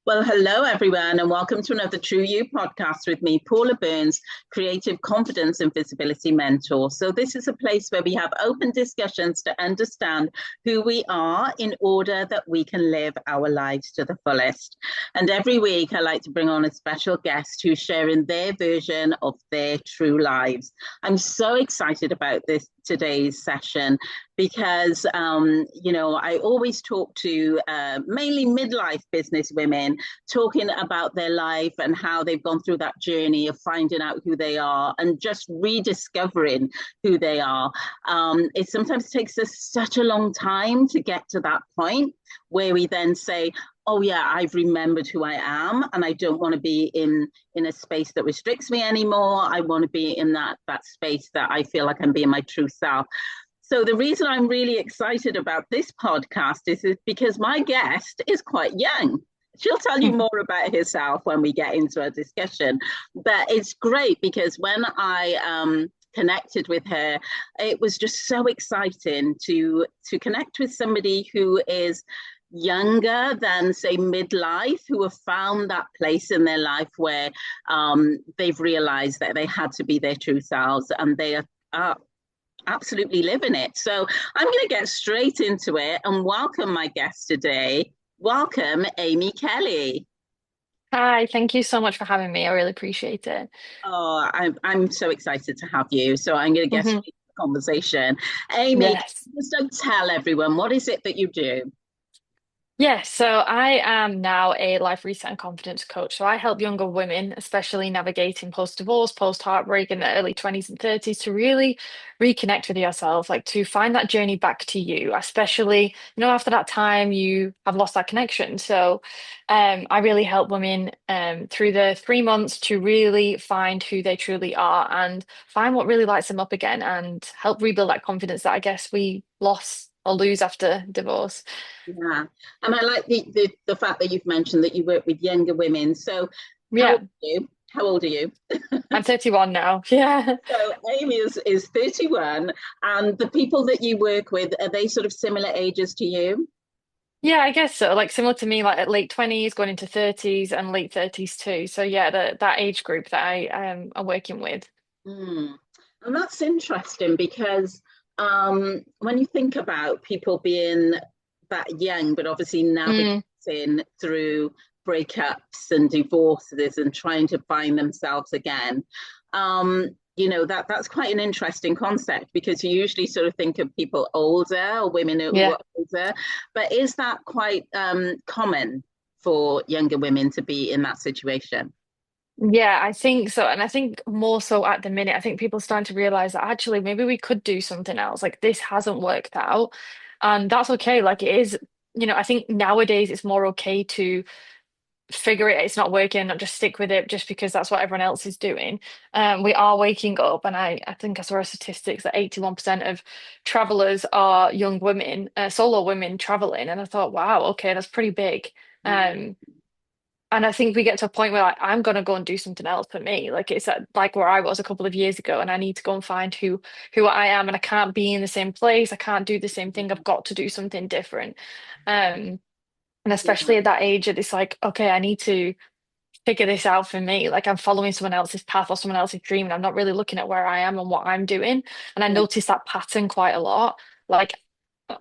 Well, hello, everyone, and welcome to another True You podcast with me, Paula Burns, creative confidence and visibility mentor. So, this is a place where we have open discussions to understand who we are in order that we can live our lives to the fullest. And every week, I like to bring on a special guest who's sharing their version of their true lives. I'm so excited about today's session because I always talk to mainly midlife business women talking about their life and how they've gone through that journey of finding out who they are and just rediscovering who they are. It sometimes takes us such a long time to get to that point where we then say, oh yeah, I've remembered who I am, and I don't want to be in a space that restricts me anymore. I want to be in that space that I feel like I'm being my true self. So the reason I'm really excited about this podcast is because my guest is quite young. She'll tell you more about herself when we get into a discussion. But it's great because when I connected with her, it was just so exciting to connect with somebody who is younger than, say, midlife, who have found that place in their life where they've realized that they had to be their true selves, and they are absolutely living it. So I'm going to get straight into it and welcome my guest today. Welcome, Amy Kelly. Hi, thank you so much for having me. I really appreciate it. Oh, I'm so excited to have you. So I'm going to get Hmm. straight to the conversation. Amy, Yes. just don't tell everyone, what is it that you do? Yes, so I am now a life reset and confidence coach. So I help younger women, especially navigating post-divorce, post-heartbreak in the early 20s and 30s, to really reconnect with yourself, like to find that journey back to you, especially, after that time you have lost that connection. So I really help women through the 3 months to really find who they truly are and find what really lights them up again and help rebuild that confidence that I guess we lost or lose after divorce. Yeah. And I like the fact that you've mentioned that you work with younger women. So how old Yeah. are you? How old are you? I'm 31 now. Yeah. So Amy is 31, and the people that you work with, are they sort of similar ages to you? Yeah, I guess so. Like similar to me, like at late 20s, going into 30s and late 30s too. So yeah, that age group that I am working with. Mm. And that's interesting because when you think about people being that young, but obviously Mm, navigating through breakups and divorces and trying to find themselves again, that's quite an interesting concept because you usually sort of think of people older or women who yeah. are older, but is that quite common for younger women to be in that situation? Yeah, I think so. And I think more so at the minute, I think people are starting to realize that actually maybe we could do something else. Like this hasn't worked out. And that's okay. Like it is, I think nowadays it's more okay to figure it, it's not working, not just stick with it just because that's what everyone else is doing. We are waking up, and I think I saw a statistics that 81% of travelers are young women, solo women traveling. And I thought, wow, okay, that's pretty big. Um, and I think we get to a point where like, I'm gonna go and do something else for me. Like it's like where I was a couple of years ago, and I need to go and find who I am, and I can't be in the same place. I can't do the same thing. I've got to do something different. Um, and Yeah. especially at that age, it's like, okay, I need to figure this out for me. Like I'm following someone else's path or someone else's dream, and I'm not really looking at where I am and what I'm doing. And I Yeah. notice that pattern quite a lot. Like,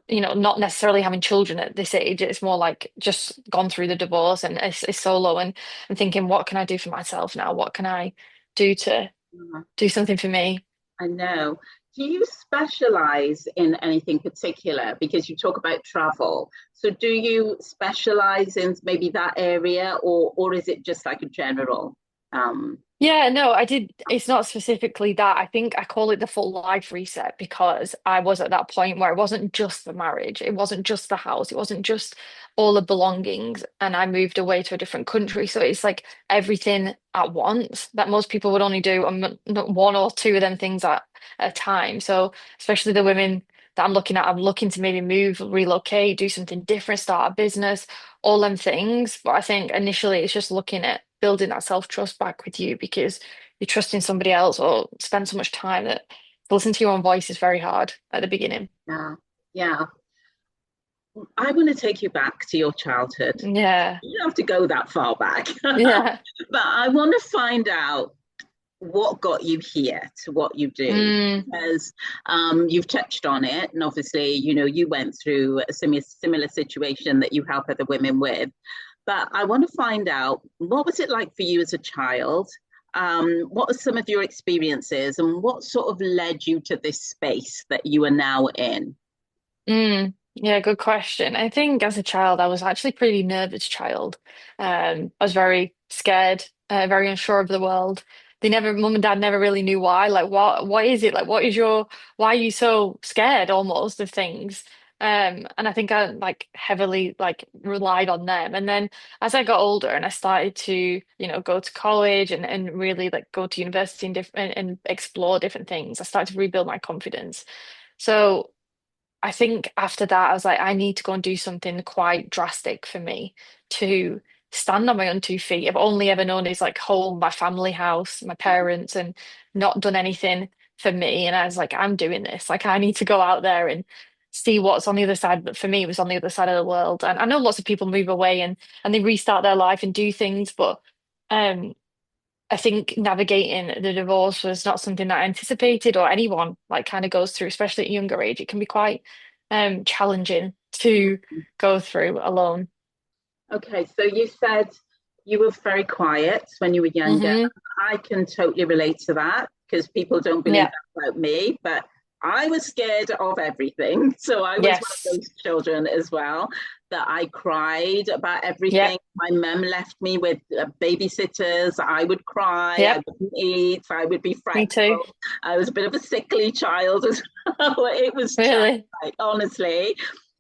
not necessarily having children at this age. It's more like just gone through the divorce and it's solo and thinking, what can I do for myself now? What can I do to Yeah. do something for me? I know. Do you specialize in anything particular? Because you talk about travel. So do you specialize in maybe that area, or is it just like a general? Um, Yeah, no, I did. It's not specifically that. I think I call it the full life reset because I was at that point where it wasn't just the marriage, it wasn't just the house, it wasn't just all the belongings, and I moved away to a different country. So it's like everything at once that most people would only do one or two of them things at a time. So especially the women that I'm looking at, I'm looking to maybe move, relocate, do something different, start a business, all them things. But I think initially it's just looking at building that self-trust back with you because you're trusting somebody else or spend so much time that to listen to your own voice is very hard at the beginning. yeah, yeah. I want to take you back to your childhood. Yeah. You don't have to go that far back, but Yeah. I want to find out what got you here to what you do, Mm, because you've touched on it, and obviously, you went through a similar situation that you help other women with. But I want to find out, what was it like for you as a child? What were some of your experiences, and what sort of led you to this space that you are now in? yeah, good question. I think as a child, I was actually a pretty nervous child. I was very scared, very unsure of the world. Mum and dad never really knew why. Like, what is it? Like, why are you so scared almost of things? And I think I like heavily like relied on them. And then as I got older and I started to, go to college and really like go to university and different and explore different things, I started to rebuild my confidence. So I think after that, I was like, I need to go and do something quite drastic for me to stand on my own 2 feet. I've only ever known is like home, my family house, my parents, and not done anything for me. And I was like, I'm doing this. Like, I need to go out there and see what's on the other side. But for me, it was on the other side of the world. And I know lots of people move away and they restart their life and do things, but um, I think navigating the divorce was not something that I anticipated or anyone like kind of goes through, especially at a younger age. It can be quite challenging to go through alone. Okay, so you said you were very quiet when you were younger. Hmm. I can totally relate to that because people don't believe Yeah. that about me, but I was scared of everything. So I was one of Yes. those children as well, that I cried about everything. Yep. My mum left me with babysitters. I would cry, I Yep. wouldn't eat, I would be Me too. fretful. I was a bit of a sickly child as well. It was just Really. like, honestly.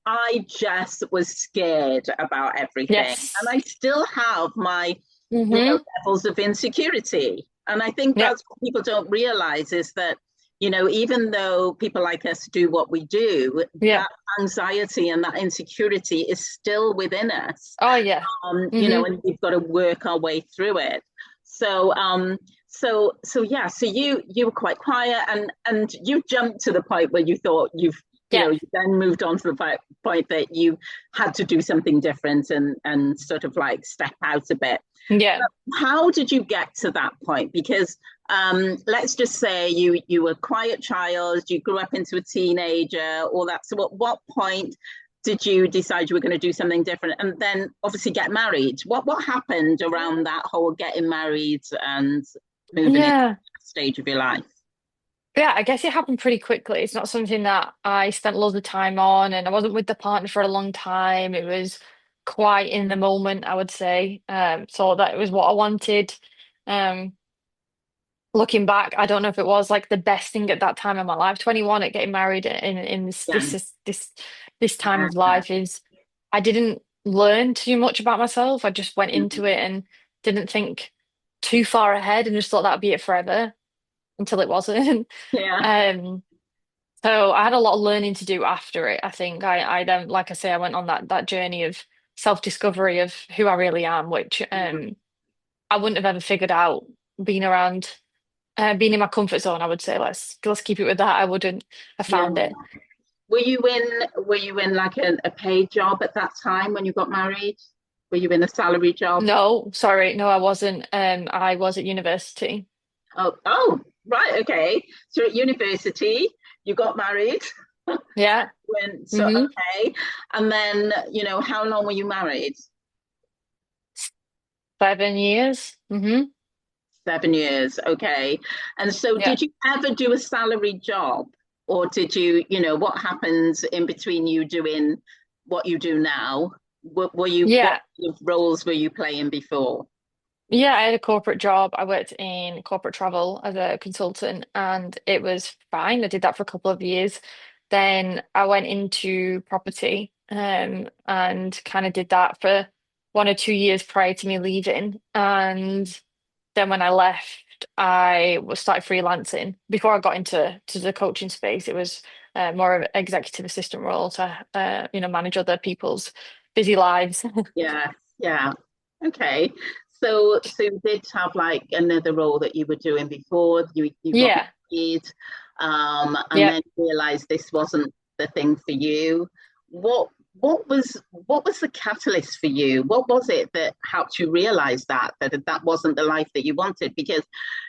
I just was scared about everything. And Yes. I still have my, Hmm. levels of insecurity. And I think Yep. that's what people don't realize is that, even though people like us do what we do, Yep. that anxiety and that insecurity is still within us. Oh yeah. Hmm. And we've got to work our way through it. So, so yeah, so you were quite quiet, and you jumped to the point where you thought Yeah. you then moved on to the point that you had to do something different and sort of like step out a bit. Yeah. How did you get to that point? Because let's just say you were a quiet child, you grew up into a teenager, all that. So at what point did you decide you were going to do something different, and then obviously get married? What happened around that whole getting married and moving into Yeah. that stage of your life? Yeah, I guess it happened pretty quickly. It's not something that I spent loads of time on, and I wasn't with the partner for a long time. It was quite in the moment, I would say. So that it was what I wanted. Um, Looking back, I don't know if it was like the best thing at that time in my life. 21 at getting married in Yeah, this time of yeah, life is I didn't learn too much about myself. I just went into it and didn't think too far ahead and just thought that'd be it forever until it wasn't. yeah. Um, so I had a lot of learning to do after it. I think I then, like I say, I went on that journey of self-discovery of who I really am, which I wouldn't have ever figured out being around, being in my comfort zone. I would say let's keep it with that. I wouldn't have Yeah. found it. Were you in like a paid job at that time when you got married? Were you in a salary job? No, sorry, no, I wasn't. I was at university. Oh, right, okay. So at university, you got married. Yeah. So Hmm. okay, and then how long were you married? 7 years. Hmm. 7 years, okay. And so, Yeah. did you ever do a salary job, or did you, what happens in between you doing what you do now? What Yeah. sort of roles were you playing before? Yeah, I had a corporate job. I worked in corporate travel as a consultant and it was fine. I did that for a couple of years. Then I went into property and kind of did that for 1 or 2 years prior to me leaving. And then when I left, I was started freelancing. Before I got into the coaching space, it was more of an executive assistant role to manage other people's busy lives. Yeah, yeah. Okay. So you did have like another role that you were doing before you got Yeah. married, and Yep. then realized this wasn't the thing for you. What what was the catalyst for you? What was it that helped you realize that wasn't the life that you wanted? Because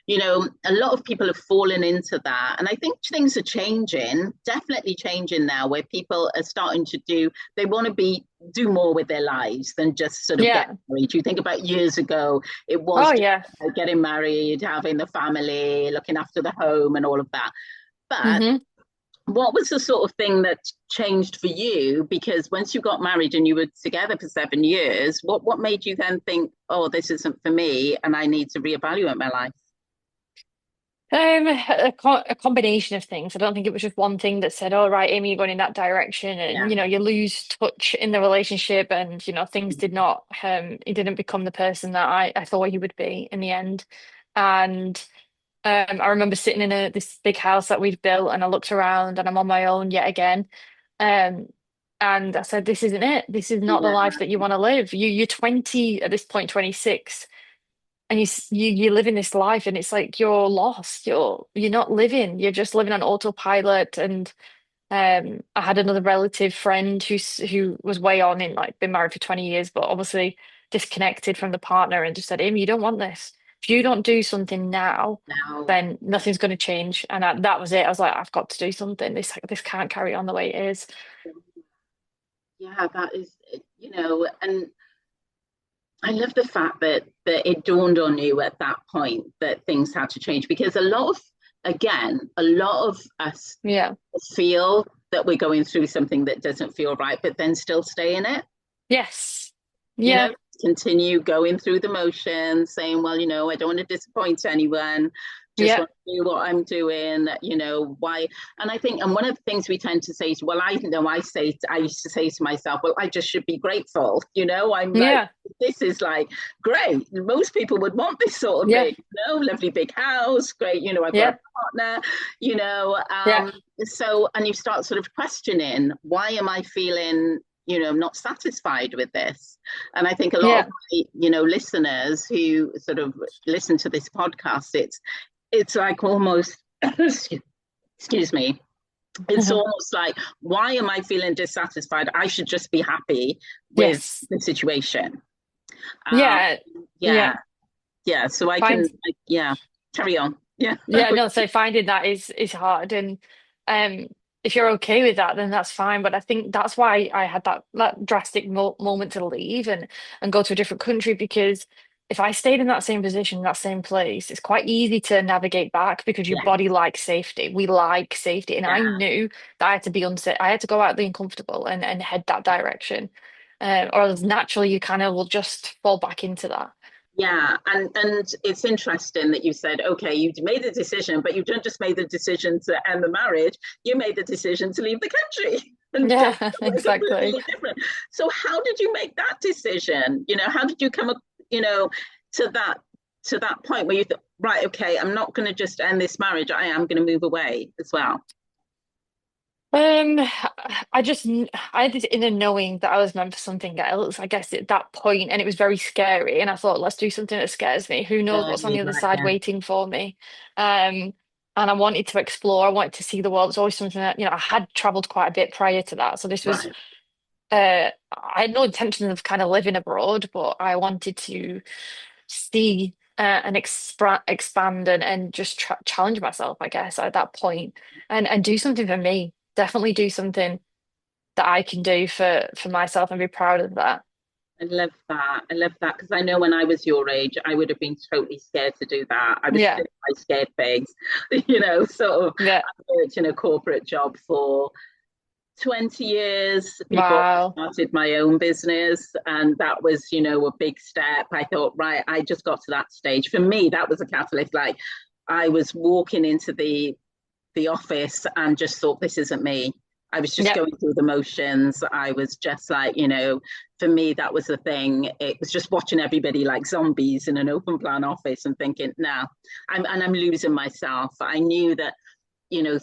a lot of people have fallen into that, and I think things are changing, definitely changing now, where people are starting to they want to do more with their lives than just sort of get Yeah. married. You think about years ago, it was Oh just yeah. getting married, having the family, looking after the home, and all of that. But Hmm. what was the sort of thing that changed for you? Because once you got married and you were together for 7 years, what made you then think, oh, this isn't for me and I need to reevaluate my life? A combination of things. I don't think it was just one thing that said, "Oh, right, Amy, you're going in that direction," and Yeah. you lose touch in the relationship, and things did not. He didn't become the person that I thought he would be in the end. And I remember sitting in this big house that we'd built, and I looked around, and I'm on my own yet again. Um, and I said, "This isn't it. This is not the Yeah. life that you want to live. You're 20 at this point, 26." And you live in this life and it's like you're lost, you're not living, you're just living on autopilot. And I had another relative friend who was way on in, like, been married for 20 years but obviously disconnected from the partner, and just said, Amy, you don't want this. If you don't do something now, Now, then nothing's going to change. And that was it. I was like, I've got to do something. This can't carry on the way it is. yeah, that is, and I love the fact that it dawned on you at that point that things had to change, because a lot of us Yeah. feel that we're going through something that doesn't feel right, but then still stay in it. Yes. you Yeah. know, Continue going through the motions, saying, well, I don't want to disappoint anyone, just Yeah. want to do what I'm doing, why. And I think, and one of the things we tend to say is, well, I used to say to myself, well, I just should be grateful. I'm like, Yeah. this is like great. Most people would want this sort of Yeah. thing, lovely big house, great, I've got Yeah. a partner, you know. Yeah. So, and you start sort of questioning, why am I feeling, not satisfied with this? And I think a lot of Yeah. my, listeners who sort of listen to this podcast, it's like almost, excuse me, it's almost like, why am I feeling dissatisfied? I should just be happy with Yes. the situation. Um, Yeah. yeah, Yeah. yeah. So Find yeah, carry on. Yeah. Yeah, no, so finding that is hard. And um if you're okay with that, then that's fine. But I think that's why I had that drastic moment to leave and go to a different country, because if I stayed in that same position, that same place, it's quite easy to navigate back because your Yeah, body likes safety. We like safety. And I yeah. knew that I had to be unsafe. I had to go out the uncomfortable and head that direction. Or else naturally you kind of will just fall back into that. Yeah, and it's interesting that you said, okay, you made the decision, but you didn't just made the decision to end the marriage. You made the decision to leave the country and go Yeah, somewhere exactly. completely different. So how did you make that decision? How did you come up, to that point where you thought, right, okay, I'm not going to just end this marriage. I am going to move away as well. Um, I had this inner knowing that I was meant for something else, I guess, at that point, and it was very scary. And I thought, let's do something that scares me. Who knows what's on the other Right, side yeah, waiting for me? Um, and I wanted to explore. I wanted to see the world. It's always something that, I had traveled quite a bit prior to that. So this was, right. I had no intention of kind of living abroad, but I wanted to see and expand and just challenge myself, I guess, at that point, and do something for me. Definitely do something that I can do for myself and be proud of that. I love that. I love that because I know when I was your age, I would have been totally scared to do that. I was Yeah, still my scared pigs, sort of. yeah. I worked in a corporate job for 20 years before Wow. I started my own business. And that was, a big step. I thought, right, I just got to that stage. For me, that was a catalyst. Like I was walking into the office and just thought, this isn't me. I was just Yep. going through the motions. I was just like, for me, that was the thing. It was just watching everybody like zombies in an open plan office and thinking, nah, I'm losing myself. I knew that,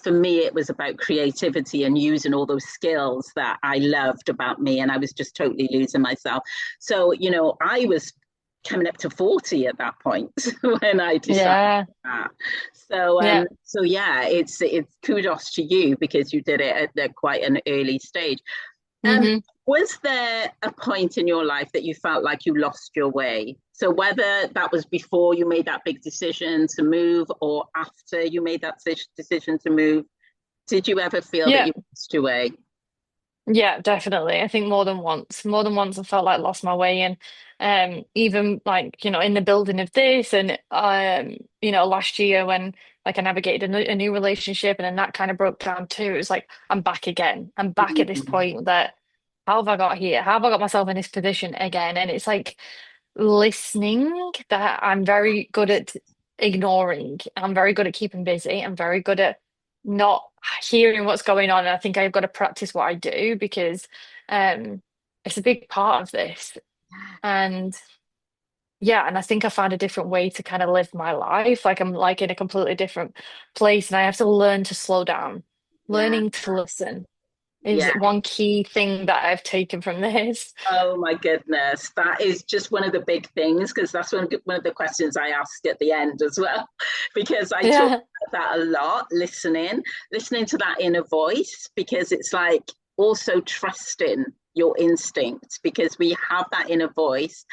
for me, it was about creativity and using all those skills that I loved about me. And I was just totally losing myself. So, I was coming up to 40 at that point when I decided Yeah. that. So Yeah. so yeah, it's kudos to you because you did it at quite an early stage. Um Hmm. Was there a point in your life that you felt like you lost your way? So whether that was before you made that big decision to move or after you made that decision to move, did you ever feel that Yeah. you lost your way? Yeah, definitely. I think more than once. More than once I felt like I lost my way and even like, in the building of this and last year when like I navigated a new relationship and then that kind of broke down too. It was like I'm back again. I'm back at this Mm. point that how have I got here? How have I got myself in this position again? And it's like listening that I'm very good at ignoring. I'm very good at keeping busy. I'm very good at not hearing what's going on. And I think I've got to practice what I do because um, it's a big part of this. And yeah, and I think I found a different way to kind of live my life. Like I'm like in a completely different place, and I have to learn to slow down. Yeah, Learning to listen is yeah. one key thing that I've taken from this. Oh my goodness, that is just one of the big things because that's one of the questions I asked at the end as well, because I talk Yeah, about that a lot, listening to that inner voice, because it's like also trusting your instinct because we have that inner voice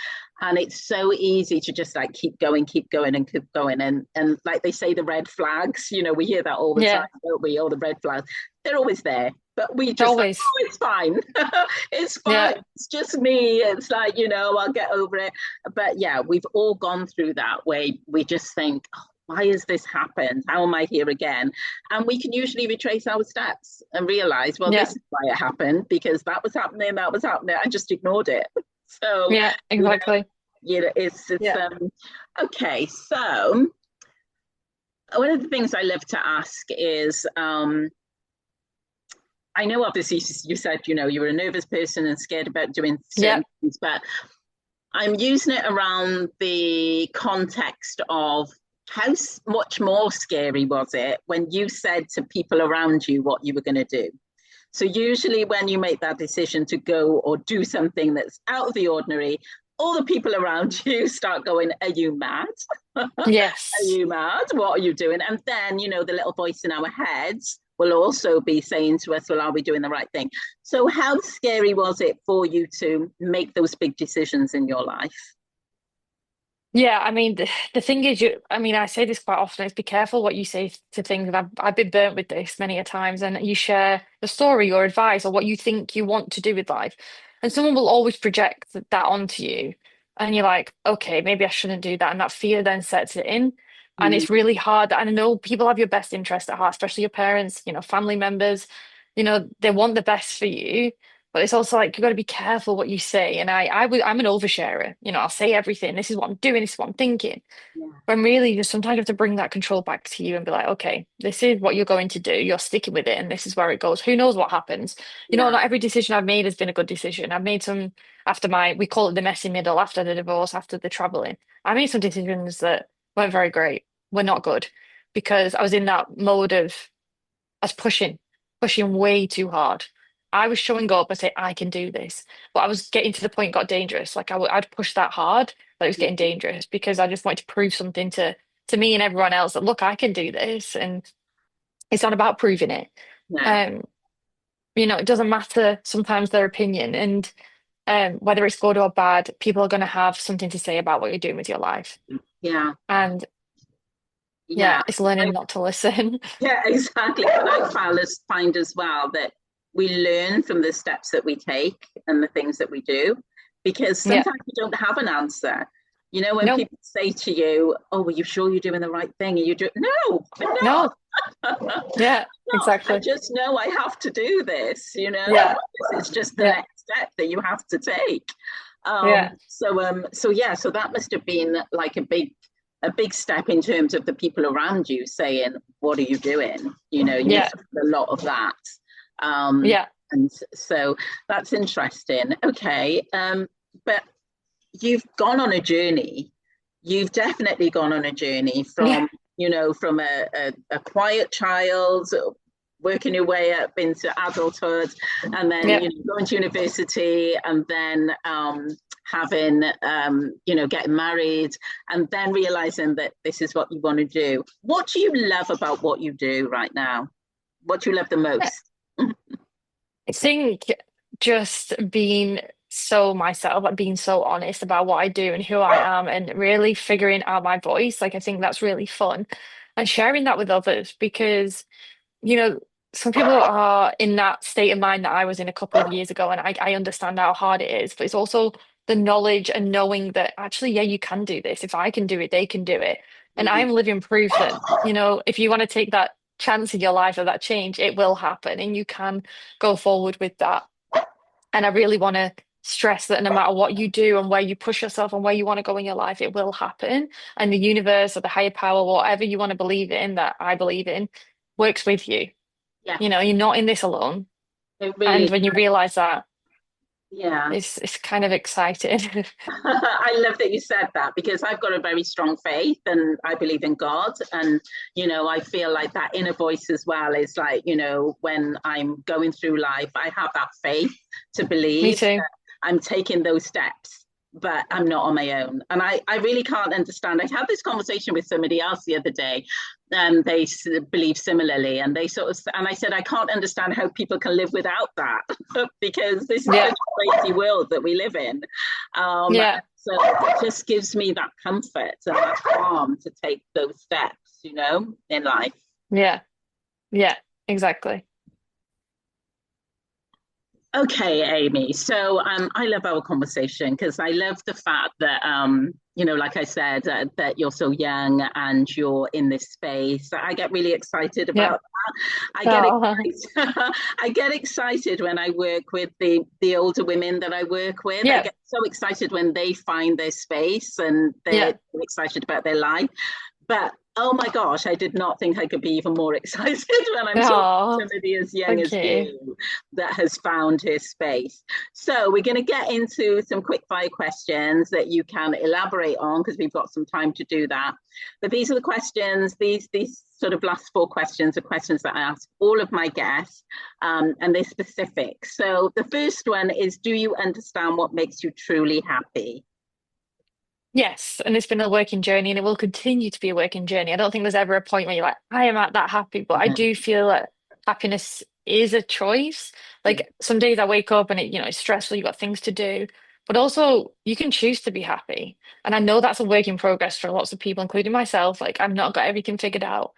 and it's so easy to just like keep going and keep going and like they say the red flags, we hear that all the time, yeah, don't we? All the red flags, they're always there, but we just like, always. oh, it's fine. It's fine. Yeah, It's just me. It's like, I'll get over it. But yeah, we've all gone through that way. We just think, oh, why has this happened? How am I here again? And we can usually retrace our steps and realize, well, this yeah, is why it happened because that was happening, that was happening. I just ignored it. So, yeah, you know, exactly. it's Yeah. okay. So one of the things I love to ask is I know obviously you said, you were a nervous person and scared about doing Yeah. certain things, but I'm using it around the context of how much more scary was it when you said to people around you what you were going to do? So usually when you make that decision to go or do something that's out of the ordinary, all the people around you start going, are you mad? Are Yes. you mad? What are you doing? And then, the little voice in our heads will also be saying to us, well, are we doing the right thing? So, how scary was it for you to make those big decisions in your life? Yeah, I mean the thing is I mean I say this quite often is be careful what you say to things and I've been burnt with this many a times and you share the story or advice or what you think you want to do with life and someone will always project that onto you and you're like okay maybe I shouldn't do that and that fear then sets it in and Mm, it's really hard and I know people have your best interest at heart especially your parents, family members, they want the best for you. But it's also like you got to be careful what you say. And I'm an oversharer. I'll say everything. This is what I'm doing. This is what I'm thinking. yeah, But really, just sometimes you have to bring that control back to you and be like, okay, this is what you're going to do. You're sticking with it, and this is where it goes. Who knows what happens? yeah, Not every decision I've made has been a good decision. I've made some after we call it the messy middle, after the divorce, after the traveling. I made some decisions that weren't very great, were not good, because I was in that mode of I was pushing way too hard. I was showing up and say, I can do this. But I was getting to the point it got dangerous. Like I'd push that hard, but it was getting dangerous because I just wanted to prove something to me and everyone else that look, I can do this. And it's not about proving it. yeah, Um, it doesn't matter sometimes their opinion. And whether it's good or bad, people are going to have something to say about what you're doing with your life. yeah, And yeah. yeah, it's I, learning not to listen. yeah, exactly. But I find as well that we learn from the steps that we take and the things that we do because Yeah. sometimes we don't have an answer. When No, people say to you, oh, are you sure you're doing the right thing? Are you doing, no, I'm not. no. Yeah, No, I exactly. just know I have to do this, Yeah. it's just the Yeah. next step that you have to take. Yeah. So yeah, so that must have been like a big step in terms of the people around you saying, what are you doing? You must Yeah. have had a lot of that. Um, Yeah. and so that's interesting. Okay. But you've gone on a journey. You've definitely gone on a journey Yeah. from a quiet child, working your way up into adulthood, and then Yeah. going to university, and then having getting married, and then realizing that this is what you want to do. What do you love about what you do right now? What do you love the I most? think just being so myself, like being so honest about what I do and who I am, and really figuring out my voice. Like, I think that's really fun, and sharing that with others because, you know, some people are in that state of mind that I was in a couple of years ago, and I understand how hard it is, but it's also the knowledge and knowing that actually, yeah, you can do this. If I can do it, they can do it. And Mhm. I'm living proof that, if you want to take that chance in your life of that change, it will happen and you can go forward with that. And I really want to stress that no matter what you do and where you push yourself and where you want to go in your life, it will happen. And the universe or the higher power, whatever you want to believe in, that I believe in, works with you. Yes, You're not in this alone. it And really, when you realize that, yeah. it's kind of exciting. I love that you said that because I've got a very strong faith and I believe in God. And, I feel like that inner voice as well is like, when I'm going through life, I have that faith to Me believe too. that I'm taking those steps, but I'm not on my own. And I really can't understand. I had this conversation with somebody else the other day, and they believe similarly. And they sort of, and I said, I can't understand how people can live without that because this is such Yeah. a crazy world that we live in. Yeah. So it just gives me that comfort and that calm to take those steps, in life. Yeah. Yeah. Exactly. Okay, Amy. So I love our conversation because I love the fact that, like I said, that you're so young and you're in this space. I get really excited Yeah. about that. I get Oh, excited. I get excited when I work with the older women that I work with. I yeah. get so excited when they find their space and they're Yeah. excited about their life. But oh my gosh, I did not think I could be even more excited when I'm talking to Oh, somebody as young as okay. you that has found his space. So we're going to get into some quick fire questions that you can elaborate on because we've got some time to do that. But these are the questions, these sort of last four questions are questions that I ask all of my guests, and they're specific. So the first one is, do you understand what makes you truly happy? Yes, and it's been a working journey and it will continue to be a working journey. I don't think there's ever a point where you're like, I am at that happy, but I Mhm. do feel that happiness is a choice. Yeah. Like some days I wake up and it's stressful, you've got things to do, but also you can choose to be happy. And I know that's a work in progress for lots of people, including myself. Like I've not got everything figured out.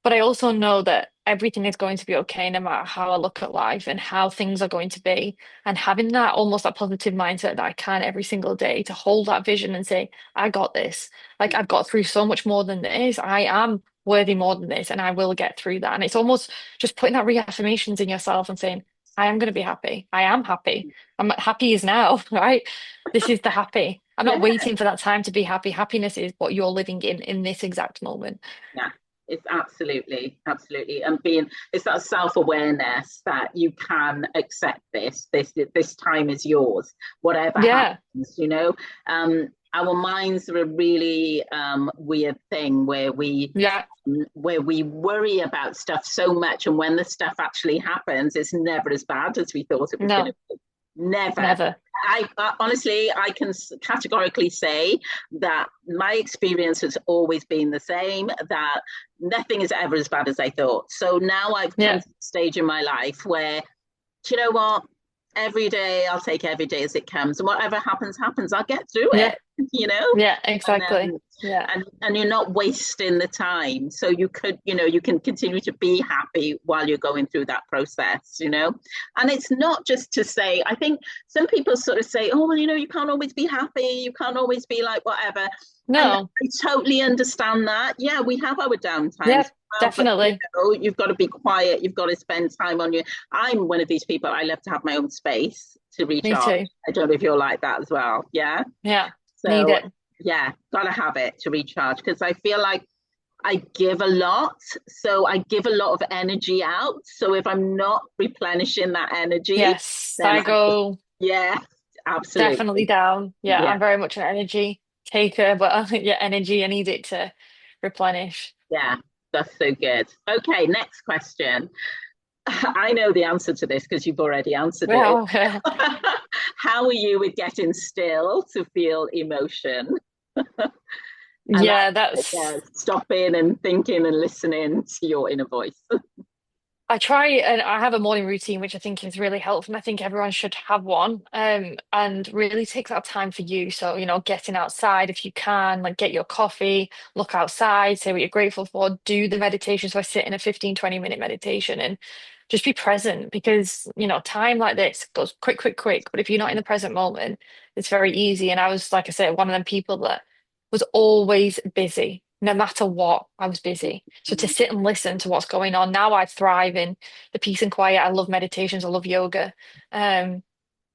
But I also know that everything is going to be okay no matter how I look at life and how things are going to be. And having that almost that positive mindset that I can every single day to hold that vision and say, I got this. Like I've got through so much more than this. I am worthy more than this and I will get through that. And it's almost just putting that reaffirmations in yourself and saying, I am going to be happy. I am happy. I'm happy is now, right? This is the happy. I'm not Yeah. waiting for that time to be happy. Happiness is what you're living in this exact moment. Yeah, it's absolutely, and it's that self-awareness that you can accept this time is yours, whatever Yeah. happens. Our minds are a really weird thing Yeah. where we worry about stuff so much, and when the stuff actually happens, it's never as bad as we thought it was going to No, be. Never. never. Honestly, I can categorically say that my experience has always been the same, that nothing is ever as bad as I thought. So now I've come Yeah. to the stage in my life where, do you know what? Every day I'll take every day as it comes, and whatever happens, happens. I'll get through Yeah. it, you know? Yeah, and exactly. Yeah. and you're not wasting the time, so you can continue to be happy while you're going through that process. And it's not just to say, I think some people sort of say, oh well, you can't always be happy, you can't always be like whatever, and No. I totally understand that. Yeah, we have our downtimes. Yeah, But definitely. you've got to be quiet, you've got to spend time on you. I'm one of these people, I love to have my own space to Me recharge. too. I don't know if you're like that as well. Yeah. Yeah. Need So it. yeah, gotta have it to recharge because I feel like I give a lot. So I give a lot of energy out. So if I'm not replenishing that energy, Yes, then I go yeah, definitely absolutely. down. Yeah, Yeah, I'm very much an energy taker, but yeah, energy, I need it to replenish. yeah, that's so good. Okay, next question. I know the answer to this because you've already answered it. Well, How are you with getting still to feel emotion? And yeah, that's that's yeah, stopping and thinking and listening to your inner voice. I try and I have a morning routine, which I think is really helpful. And I think everyone should have one. And really take that time for you. So, getting outside if you can, like get your coffee, look outside, say what you're grateful for, do the meditation. So I sit in a 15, 20-minute meditation and just be present because, time like this goes quick, quick, quick. But if you're not in the present moment, it's very easy. And I was, like I said, one of them people that was always busy. No matter what, I was busy. So to sit and listen to what's going on, now I thrive in the peace and quiet. I love meditations. I love yoga. Um,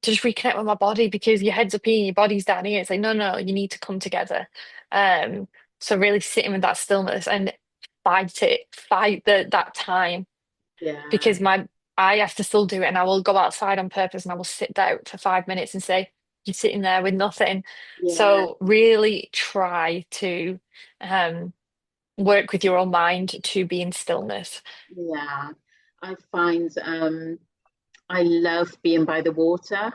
to just reconnect with my body because your head's up here, your body's down here. It's like, no, no, you need to come together. Um, so really sitting with that stillness and fight that time Yeah, because I have to still do it and I will go outside on purpose and I will sit there for 5 minutes and say, you're sitting there with nothing. yeah, So really try to um work with your own mind to be in stillness. yeah. I find I love being by the water.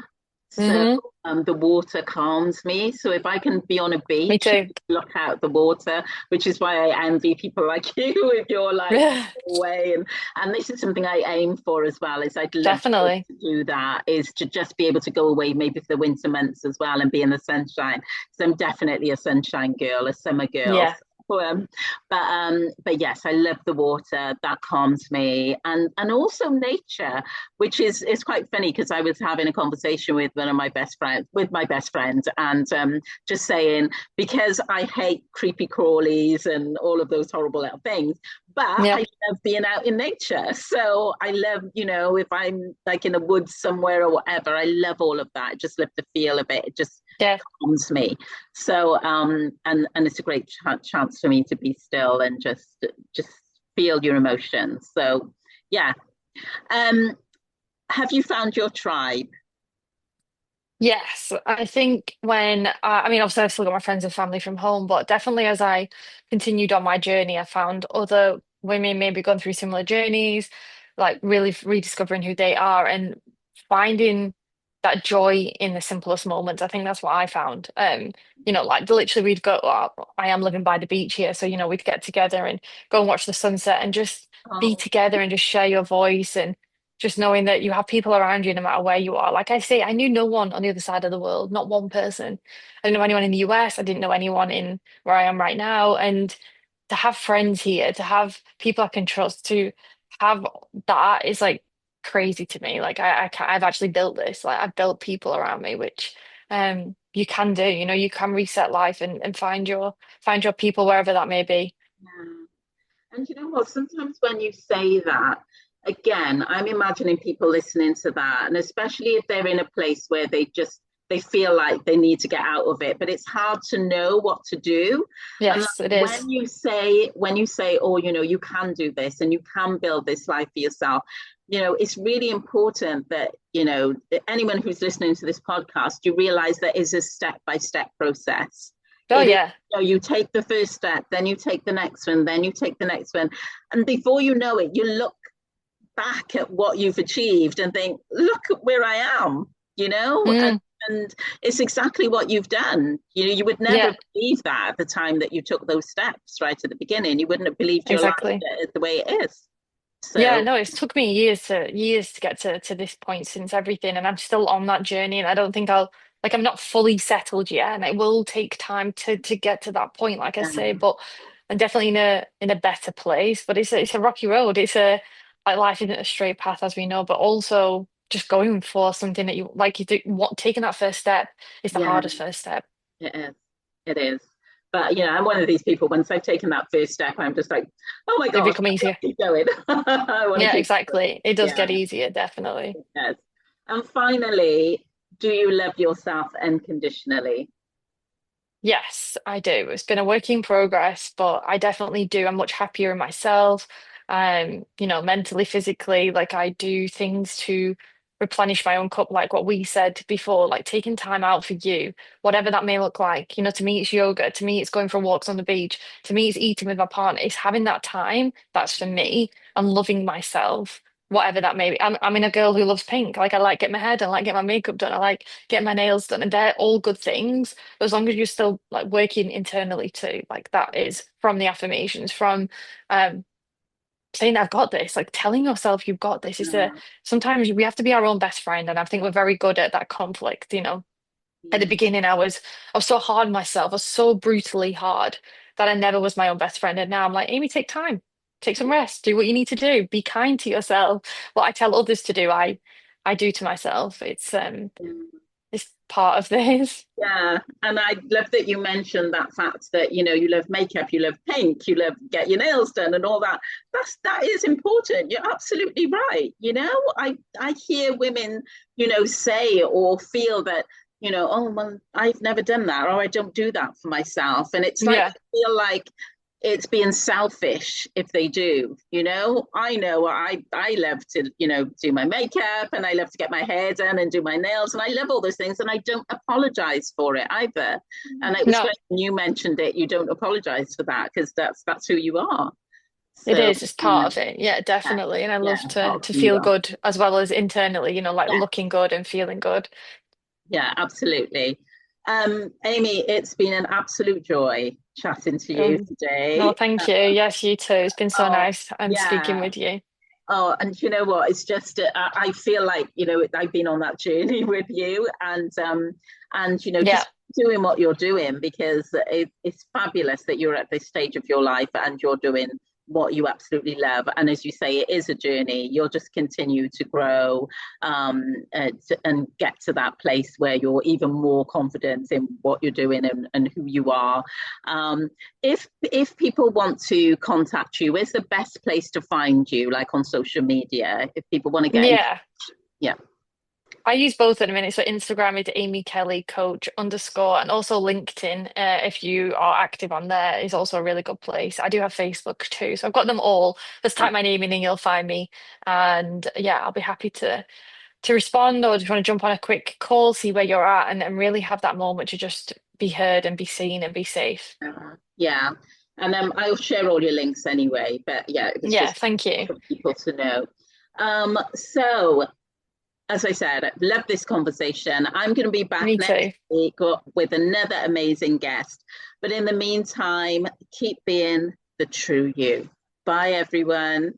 So Hmm. the water calms me. So if I can be on a Me beach, too. look out the water, which is why I envy people like you if you're like away. And this is something I aim for as well, is I'd love to be able Definitely. to do that, is to just be able to go away maybe for the winter months as well and be in the sunshine. So I'm definitely a sunshine girl, a summer girl. Yeah. So, but yes, I love the water. That calms me, and also nature, which is quite funny because I was having a conversation with one of my best friends, with my best friend, and just saying because I hate creepy crawlies and all of those horrible little things, but Yeah. I love being out in nature. So I love, if I'm like in the woods somewhere or whatever, I love all of that. I just love the feel of it. It just Yeah. calms me. So and it's a great chance for me to be still and just feel your emotions. So yeah. Um, have you found your tribe? Yes, I think I mean, obviously, I've still got my friends and family from home, but definitely as I continued on my journey, I found other women maybe gone through similar journeys, like really rediscovering who they are and finding that joy in the simplest moments. I think that's what I found. Like literally, we'd go, I am living by the beach here, so we'd get together and go and watch the sunset and just be Oh, together and just share your voice and just knowing that you have people around you no matter where you are. Like I say, I knew no one on the other side of the world, not one person. I didn't know anyone in the US. I didn't know anyone in where I am right now. And to have friends here, to have people I can trust, to have that is like crazy to me. Like I've actually built this. Like I've built people around me, which you can do. You can reset life and find your people wherever that may be. yeah. And you know what? Sometimes when you say that, again, I'm imagining people listening to that, and especially if they're in a place where they feel like they need to get out of it, but it's hard to know what to do. And Yes, it like is. when you say, oh, you can do this and you can build this life for yourself, it's really important that, anyone who's listening to this podcast, you realize that is a step-by-step process. Oh It is, yeah, you take the first step, then you take the next one, then you take the next one. And before you know it, you look back at what you've achieved and think, look at where I am, you know? And, mm, and it's exactly what you've done. You would never yeah, believe that at the time that you took those steps right at the beginning. You wouldn't have believed your life exactly. the way it is. Yeah, So, no, it's took me years to get to this point since everything, and I'm still on that journey. And I don't think I'm not fully settled yet, and it will take time to get to that point, like I say. But I'm definitely in a better place. But it's a rocky road. Like life isn't a straight path, as we know, but also just going for something that you like. You do what taking that first step is the yeah, hardest first step. it is. It is. But, I'm one of these people, once I've taken that first step, I'm just like, oh my They gosh, become I want easier. to keep going. I want to Yeah, keep exactly. It does going. get Yeah. easier, definitely. Yes. And finally, do you love yourself unconditionally? Yes, I do. It's been a work in progress, but I definitely do. I'm much happier in myself, mentally, physically. Like I do things to replenish my own cup, like what we said before, like taking time out for you, whatever that may look like. To me, it's yoga. To me, it's going for walks on the beach. To me, it's eating with my partner. It's having that time. That's for me and loving myself, whatever that may be. I'm in a girl who loves pink. Like I like getting my hair done, I like getting my makeup done, I like getting my nails done, and they're all good things as long as you're still like working internally too, like that is from the affirmations, from um saying I've got this, like telling yourself you've got this is the Yeah. sometimes we have to be our own best friend. And I think we're very good at that conflict, you know. At the Yeah. beginning, I was so hard on myself. I was so brutally hard that I never was my own best friend. And now I'm like, Amy, take time, take some rest, do what you need to do, be kind to yourself. What I tell others to do, I do to myself. It's part of this. Yeah, and I love that you mentioned that fact that you love makeup, you love paint, you love get your nails done, and all that. That is important. You're absolutely right. I hear women, say or feel that oh well, I've never done that, or I don't do that for myself, and it's like Yeah. I feel like it's being selfish if they do. I know I love to do my makeup, and I love to get my hair done and do my nails, and I love all those things, and I don't apologize for it either. And it was No, great when you mentioned it. You don't apologize for that because that's who you are. it So is. It's part of it. Yeah, yeah, definitely. And I yeah, love to part of to who you feel are. good as well as internally, you know, like Yeah, looking good and feeling good. yeah, absolutely. Amy, it's been an absolute joy chatting to you Um, no, today. thank you. Yes, you too. It's been so Oh, nice speaking yeah. with you. Oh, and you know what? It's just I feel like I've been on that journey with you, and Yeah. just doing what you're doing because it's fabulous that you're at this stage of your life and you're doing what you absolutely love. And as you say, it is a journey. You'll just continue to grow, and get to that place where you're even more confident in what you're doing and who you are. Um, if people want to contact you, where's the best place to find you, like on social media? If people want to get in, Yeah. yeah, I use both at the minute. So Instagram is Amy Kelly Coach underscore, and also LinkedIn, if you are active on there, is also a really good place. I do have Facebook too. So I've got them all. Just type my name in and you'll find me. And yeah, I'll be happy to respond, or just want to jump on a quick call, see where you're at, and really have that moment to just be heard and be seen and be safe. yeah. And I'll share all your links anyway. But yeah, it was Yeah, just thank you. for people to know. So as I said, I love this conversation. I'm going to be back Me next too. week with another amazing guest. But in the meantime, keep being the true you. Bye, everyone.